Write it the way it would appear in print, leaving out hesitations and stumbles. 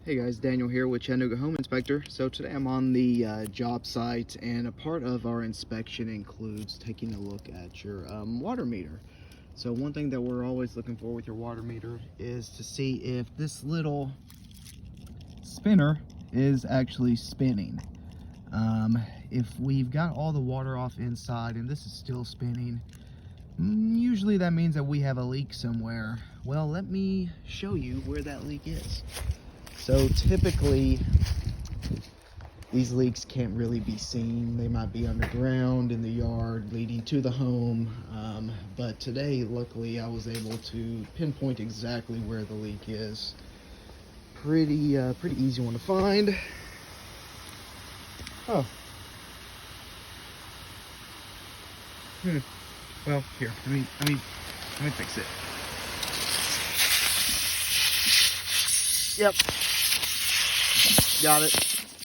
Hey guys, Daniel here with Chattanooga Home Inspector. So today I'm on the job site, and a part of our inspection includes taking a look at your water meter. So one thing that we're always looking for with your water meter is to see if this little spinner is actually spinning. If we've got all the water off inside and this is still spinning, usually that means that we have a leak somewhere. Well, let me show you where that leak is. So typically, these leaks can't really be seen. They might be underground in the yard leading to the home. But today, luckily, I was able to pinpoint exactly where the leak is. Pretty easy one to find. Oh. Well, here, let me fix it. Yep. Got it.